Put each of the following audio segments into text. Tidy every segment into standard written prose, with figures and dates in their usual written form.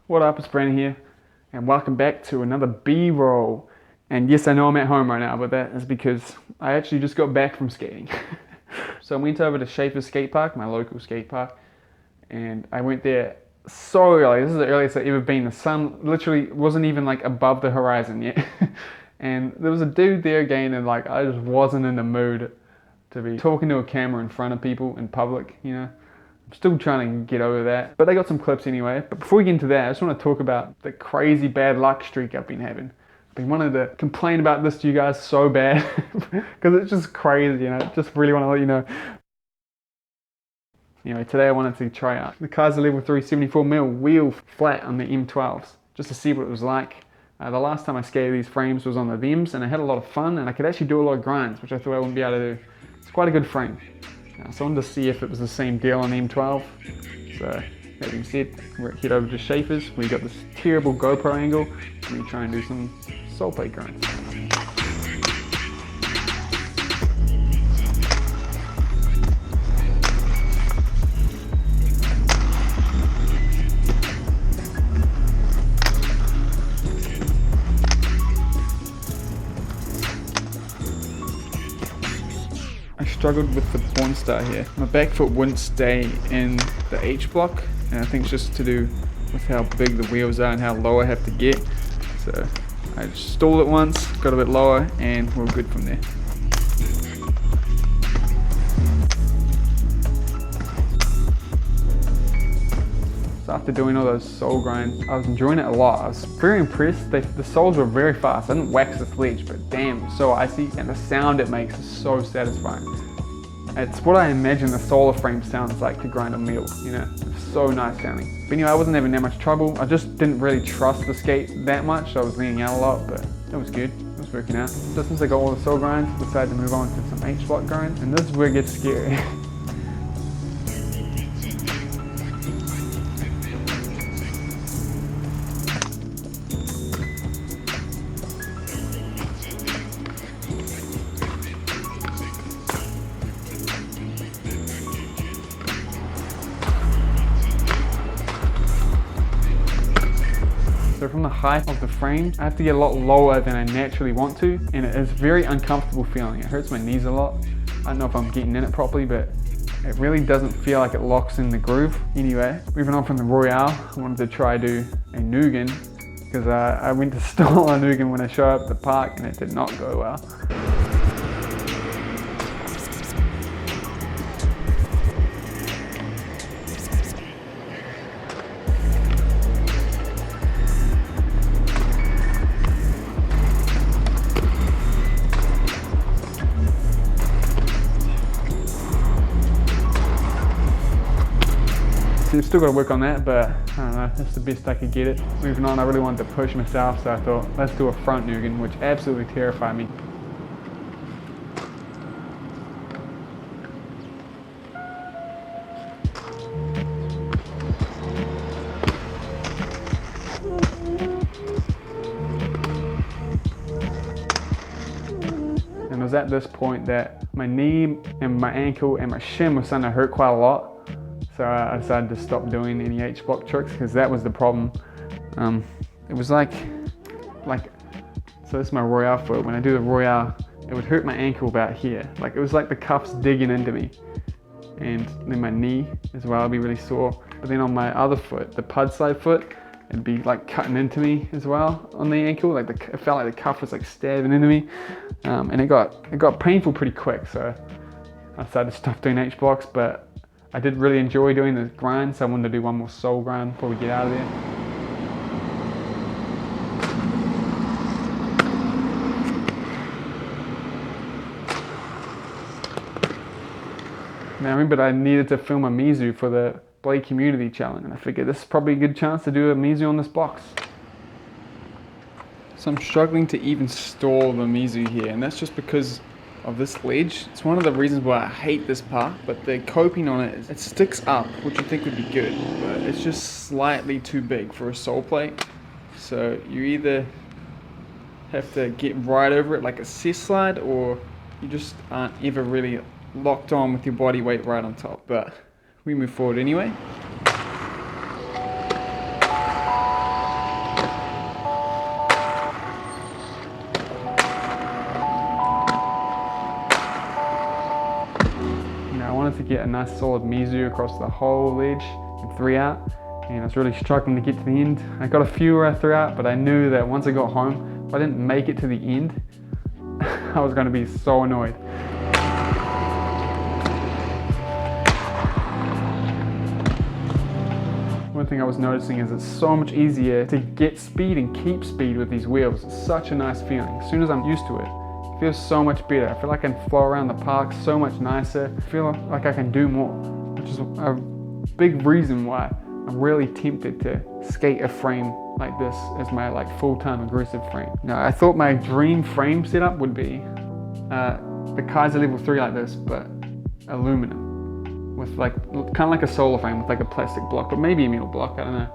What up, it's Brandon here, and welcome back to another B-roll. And yes, I know I'm at home right now, but that is because I actually just got back from skating. So I went over to Schaefer's skate park, my local skate park, and I went there so early. This is the earliest I've ever been. The sun literally wasn't even like above the horizon yet. And there was a dude there again, and like I just wasn't in the mood to be talking to a camera in front of people in public, you know. I'm still trying to get over that, but I got some clips anyway. But before we get into that, I just want to talk about the crazy bad luck streak I've been having. I've been wanting to complain about this to you guys so bad because it's just crazy, you know. Just really want to let you know. Anyway, today I wanted to try out the Kizer level 3 74mm wheel flat on the M12's just to see what it was like. The last time I skated these frames was on the VMs, and I had a lot of fun, and I could actually do a lot of grinds, which I thought I wouldn't be able to do. It's quite a good frame. So I wanted to see if it was the same deal on M12. So that being said, we're head over to Schaefer's. We got this terrible GoPro angle, and we try and do some sole plate grinds. I struggled with the porn star here. My back foot wouldn't stay in the H block, and I think it's just to do with how big the wheels are and how low I have to get. So I just stalled it once, got a bit lower, and we're good from there. So after doing all those sole grinds, I was enjoying it a lot. I was very impressed. The soles were very fast. I didn't wax the sledge, but damn, it's so icy, and the sound it makes is so satisfying. It's what I imagine the solar frame sounds like to grind a meal, you know. It's so nice sounding. But anyway, I wasn't having that much trouble. I just didn't really trust the skate that much, so I was leaning out a lot, but it was good. It was working out. So since I got all the sole grinds, I decided to move on to some H block grinds, and this is where it gets scary. So from the height of the frame, I have to get a lot lower than I naturally want to, and it is very uncomfortable feeling. It hurts my knees a lot. I don't know if I'm getting in it properly, but it really doesn't feel like it locks in the groove. Anyway, moving on from the Royale, I wanted to try do a Nugan, because I went to stall a Nugan when I showed up at the park, and it did not go well. So still got to work on that, but I don't know, that's the best I could get it. Moving on, I really wanted to push myself, so I thought, let's do a front Nugan, which absolutely terrified me. And it was at this point that my knee and my ankle and my shin was starting to hurt quite a lot. So I decided to stop doing any H block tricks because that was the problem. It was like, so this is my Royale foot. When I do the Royale, it would hurt my ankle about here. Like it was like the cuffs digging into me. And then my knee as well would be really sore. But then on my other foot, the pud slide foot, it'd be like cutting into me as well on the ankle. Like it felt like the cuff was like stabbing into me. And it got painful pretty quick. So I decided to stop doing H blocks, but I did really enjoy doing the grind, so I wanted to do one more sole grind before we get out of there. Now I remembered I needed to film a Mizu for the Blade Community Challenge, and I figured this is probably a good chance to do a Mizu on this box. So I'm struggling to even stall the Mizu here, and that's just because of this ledge. It's one of the reasons why I hate this park, but the coping on it, it sticks up, which you think would be good, but it's just slightly too big for a sole plate. So you either have to get right over it like a cess slide, or you just aren't ever really locked on with your body weight right on top. But we move forward anyway. nice solid mizu across the whole ledge and 3 out. And I was really struggling to get to the end. I got a few throughout, but I knew that once I got home, if I didn't make it to the end, I was going to be so annoyed. One thing I was noticing is it's so much easier to get speed and keep speed with these wheels. It's such a nice feeling. As soon as I'm used to it, it feels so much better. I feel like I can flow around the park so much nicer. I feel like I can do more, which is a big reason why I'm really tempted to skate a frame like this as my full-time aggressive frame. Now, I thought my dream frame setup would be the Kizer level 3 like this, but aluminum with kind of like a solar frame with a plastic block, or maybe a metal block. I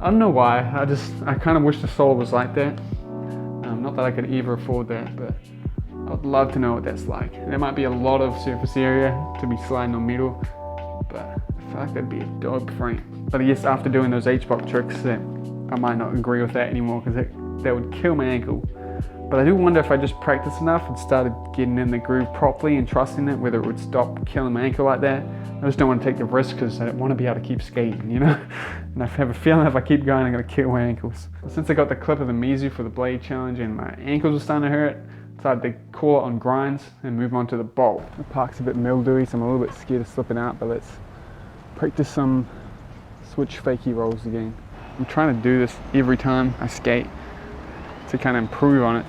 don't know why. I kind of wish the solar was like that. Not that I could ever afford that, but I'd love to know what that's like. There might be a lot of surface area to be sliding on metal, but I feel like that'd be a dope frame. But I guess after doing those H-block tricks, I might not agree with that anymore, because that would kill my ankle. But I do wonder if I just practiced enough and started getting in the groove properly and trusting it, whether it would stop killing my ankle like that. I just don't want to take the risk because I don't want to be able to keep skating, you know? And I have a feeling if I keep going, I'm going to kill my ankles. Since I got the clip of the mizu for the blade challenge and my ankles were starting to hurt, I decided to call it on grinds and move on to the bolt. The park's a bit mildewy, so I'm a little bit scared of slipping out, but let's practice some switch fakie rolls again. I'm trying to do this every time I skate to kind of improve on it,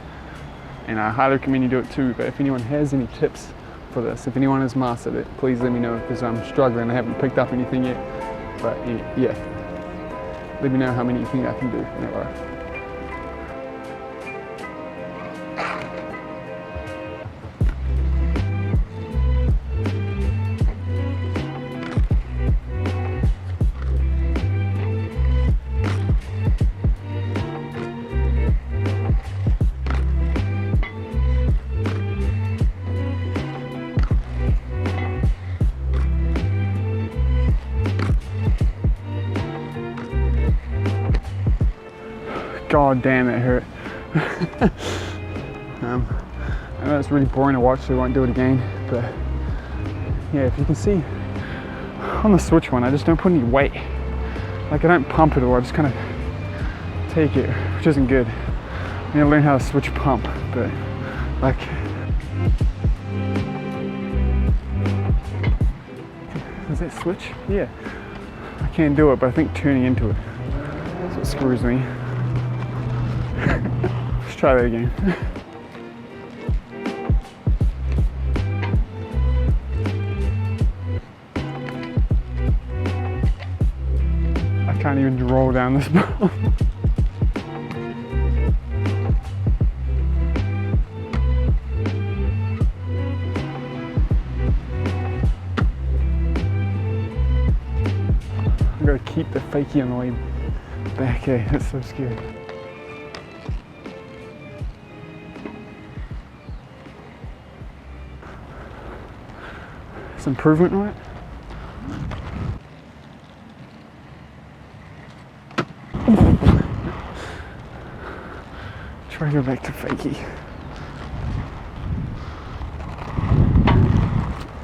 and I highly recommend you do it too. But if anyone has any tips for this, if anyone has mastered it, please let me know, because I'm struggling. I haven't picked up anything yet, but yeah, let me know how many you think I can do in that row. God damn, it hurt. I know it's really boring to watch, so I won't do it again, but yeah, if you can see on the switch one, I just don't put any weight. I don't pump it, or I just kind of take it, which isn't good. I need to learn how to switch pump, but does that switch? Yeah. I can't do it, but I think turning into it, that's what screws me. Let's try that again. I can't even roll down this ball. I've got to keep the fakie on the way back, eh? That's so scary. It's improvement, right? Try to go back to fakie.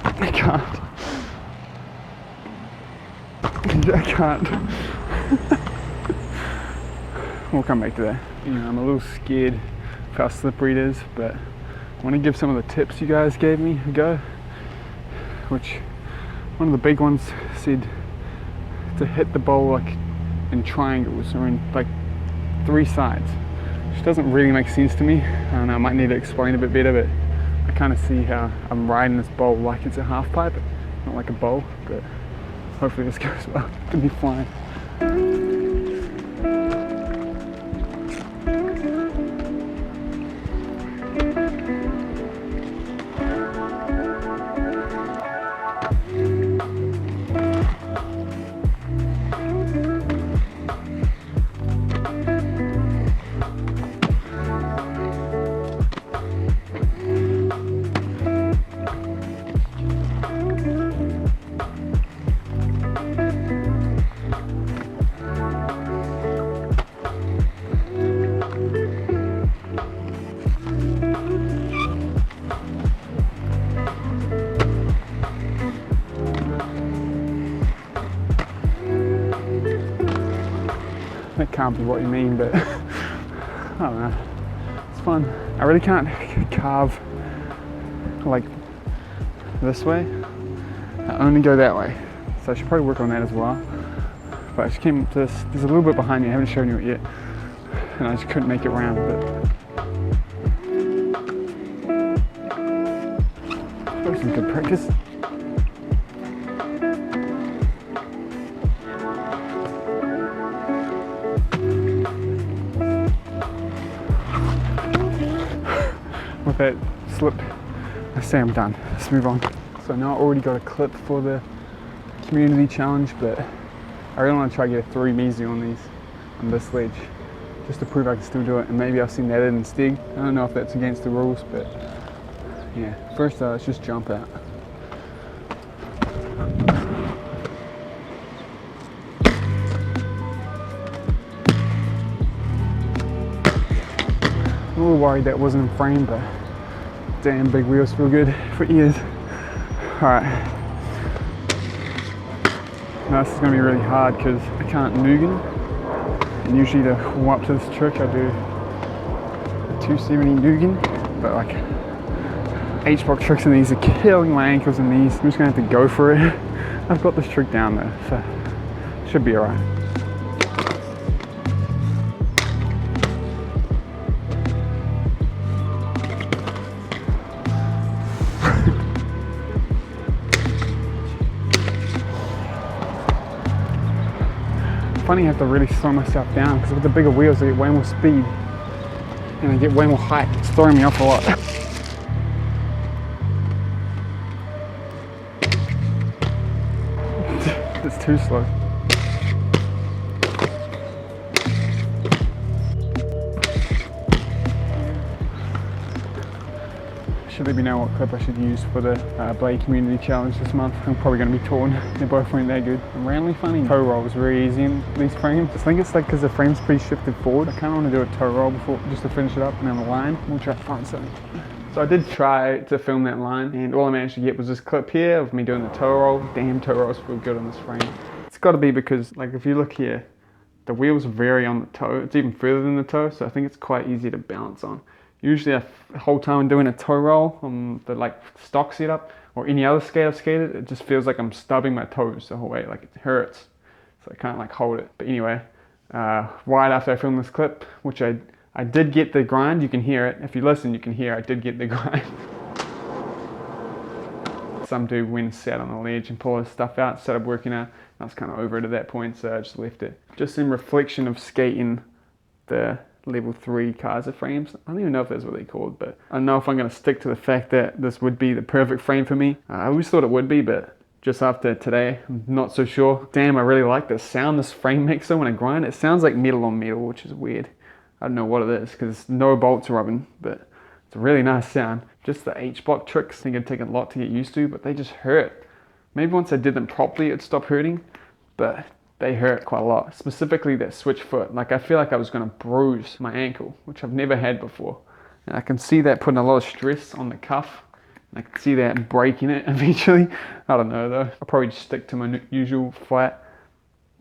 I can't. I can't. We'll come back to that. You know, I'm a little scared of how slippery it is, but I want to give some of the tips you guys gave me a go. Which one of the big ones said to hit the bowl in triangles, or in 3 sides, which doesn't really make sense to me. I don't know, I might need to explain a bit better, but I kind of see how I'm riding this bowl like it's a half pipe, not like a bowl, but hopefully this goes well. It'll be fine. That can't be what you mean, but I don't know. It's fun. I really can't carve like this way. I only go that way. So I should probably work on that as well. But I just came to this. There's a little bit behind me. I haven't shown you it yet. And I just couldn't make it round. But probably some good practice. With that slip, I say I'm done. Let's move on. So now I already got a clip for the community challenge, but I really want to try to get a 3 easy on this ledge, just to prove I can still do it, and maybe I'll send that in instead. I don't know if that's against the rules, but yeah. First, let's just jump out. I'm a little worried that wasn't in frame, but damn, big wheels feel good for ears. Alright. Now this is going to be really hard because I can't Nugan. And usually to warm up to this trick I do a 270 Nugan. But like H-block tricks in these are killing my ankles in these. I'm just going to have to go for it. I've got this trick down though, so it should be alright. Funny, I have to really slow myself down because with the bigger wheels I get way more speed and I get way more height. It's throwing me off a lot. It's too slow. Should let me know what clip I should use for the Blade Community Challenge this month. I'm probably going to be torn. They both weren't that good. Randomly funny. Toe roll was very easy in these frames. I think it's like because the frame's pretty shifted forward. I kind of want to do a toe roll before, just to finish it up, and then the line. We'll try to find something. So I did try to film that line, and all I managed to get was this clip here of me doing the toe roll. Damn, toe rolls feel good on this frame. It's got to be because, like, if you look here, the wheels vary on the toe. It's even further than the toe, so I think it's quite easy to balance on. Usually the whole time I'm doing a toe roll on the like stock setup or any other skate I've skated, it just feels like I'm stubbing my toes the whole way, like it hurts. So I can't like hold it. But anyway, right after I filmed this clip, which I did get the grind, you can hear it. If you listen, you can hear I did get the grind. Some dude went and sat on the ledge and pulled his stuff out, started working out. I was kind of over it at that point, so I just left it. Just in reflection of skating the level 3 Kizer frames. I don't even know if that's what they're called, but I don't know if I'm going to stick to the fact that this would be the perfect frame for me. I always thought it would be, but just after today, I'm not so sure. Damn, I really like the sound this frame makes though when I grind. It sounds like metal on metal, which is weird. I don't know what it is because no bolts rubbing, but it's a really nice sound. Just the H-block tricks, I think it'd take a lot to get used to, but they just hurt. Maybe once I did them properly, it'd stop hurting, but they hurt quite a lot, specifically that switch foot. Like I feel like I was going to bruise my ankle, which I've never had before. And I can see that putting a lot of stress on the cuff. I can see that breaking it eventually. I don't know though. I'll probably just stick to my usual flat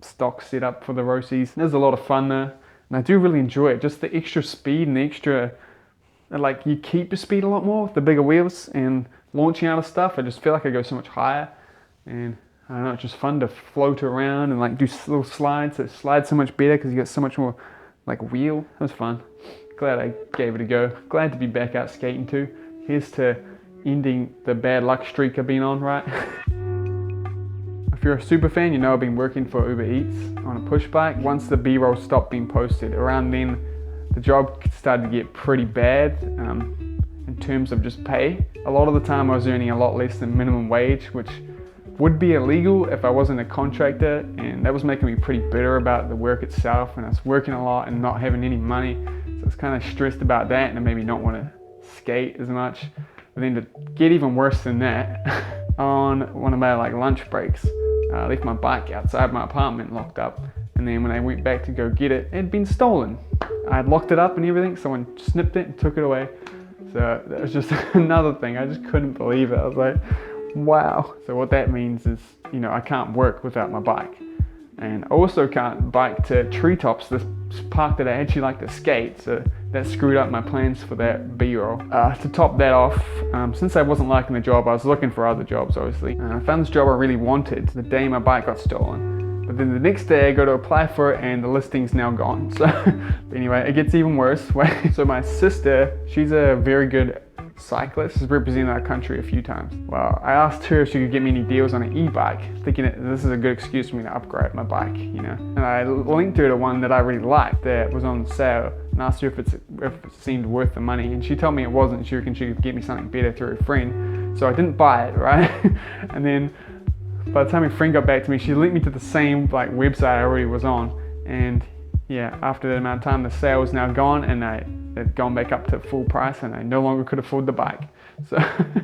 stock setup for the Roces. There's a lot of fun there, and I do really enjoy it. Just the extra speed and the extra, like you keep your speed a lot more with the bigger wheels and launching out of stuff. I just feel like I go so much higher, and I don't know, it's just fun to float around and like do little slides. It slides so much better because you got so much more like wheel. It was fun. Glad I gave it a go. Glad to be back out skating too. Here's to ending the bad luck streak I've been on, right? If you're a super fan, you know I've been working for Uber Eats on a push bike. Once the B-roll stopped being posted, around then the job started to get pretty bad in terms of just pay. A lot of the time I was earning a lot less than minimum wage, which would be illegal if I wasn't a contractor, and that was making me pretty bitter about the work itself, and I was working a lot and not having any money, so I was kind of stressed about that, and it made me not want to skate as much. But then to get even worse than that, on one of my like lunch breaks, I left my bike outside my apartment locked up, and then when I went back to go get it, it had been stolen. I had locked it up and everything, someone snipped it and took it away. So that was just another thing, I just couldn't believe it. I was like, wow. So what that means is, you know, I can't work without my bike. And I also can't bike to treetops, this park that I actually like to skate, so that screwed up my plans for that B-roll. To top that off, since I wasn't liking the job, I was looking for other jobs, obviously. I found this job I really wanted the day my bike got stolen. But then the next day I go to apply for it and the listing's now gone. So anyway, it gets even worse. So my sister, she's a very good cyclist, has represented our country a few times. Well, I asked her if she could get me any deals on an e-bike, thinking that this is a good excuse for me to upgrade my bike, you know. And I linked her to one that I really liked that was on sale and asked her if it seemed worth the money, and she told me it wasn't. She reckoned she could get me something better through a friend. So I didn't buy it, right? And then by the time my friend got back to me, she linked me to the same website I already was on, and yeah, after that amount of time, the sale was now gone, and it gone back up to full price, and I no longer could afford the bike. So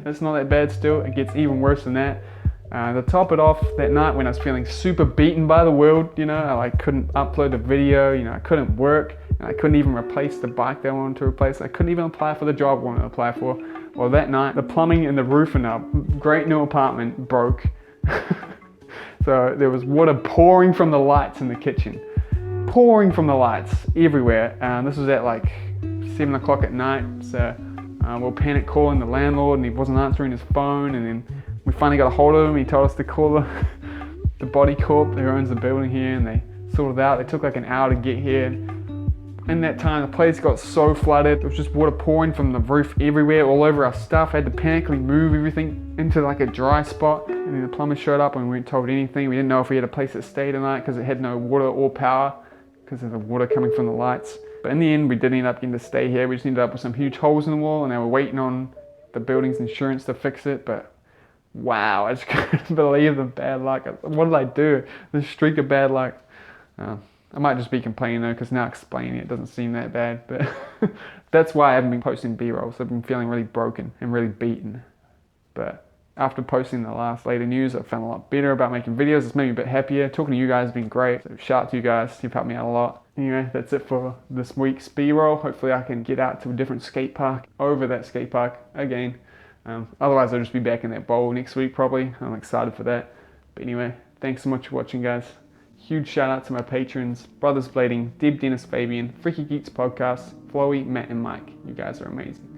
it's not that bad still. It gets even worse than that. To top it off, that night when I was feeling super beaten by the world, you know, I couldn't upload a video, you know, I couldn't work, and I couldn't even replace the bike that I wanted to replace. I couldn't even apply for the job I wanted to apply for. Well, that night, the plumbing in the roof in our great new apartment broke. So there was water pouring from the lights in the kitchen. Pouring from the lights everywhere. This was at 7 o'clock at night, so we'll panic calling the landlord, and he wasn't answering his phone, and then we finally got a hold of him. He told us to call the body corp who owns the building here, and they sorted it out. They took an hour to get here. In that time, the place got so flooded. There was just water pouring from the roof everywhere, all over our stuff. I had to panically move everything into a dry spot, and then the plumber showed up and we weren't told anything. We didn't know if we had a place to stay tonight because it had no water or power because of the water coming from the lights. But in the end, we did end up getting to stay here. We just ended up with some huge holes in the wall, and they were waiting on the building's insurance to fix it. But wow, I just couldn't believe the bad luck. What did I do? This streak of bad luck. I might just be complaining though, because now explaining it doesn't seem that bad. But that's why I haven't been posting B-rolls. I've been feeling really broken and really beaten. But after posting the last later news, I felt a lot better about making videos. It's made me a bit happier. Talking to you guys has been great. So shout out to you guys. You've helped me out a lot. Anyway, that's it for this week's B-roll. Hopefully I can get out to a different skate park over that skate park again. Otherwise I'll just be back in that bowl next week probably. I'm excited for that. But anyway, thanks so much for watching, guys. Huge shout out to my patrons, Brothers Blading, Deb, Dennis, Fabian, Freaky Geeks Podcast, Floey, Matt and Mike. You guys are amazing.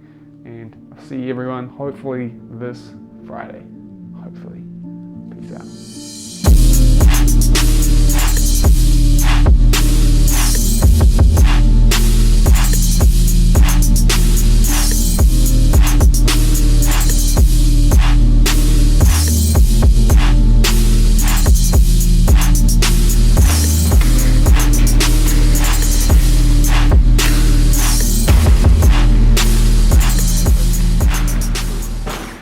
And I'll see everyone hopefully this Friday. Hopefully. Peace out.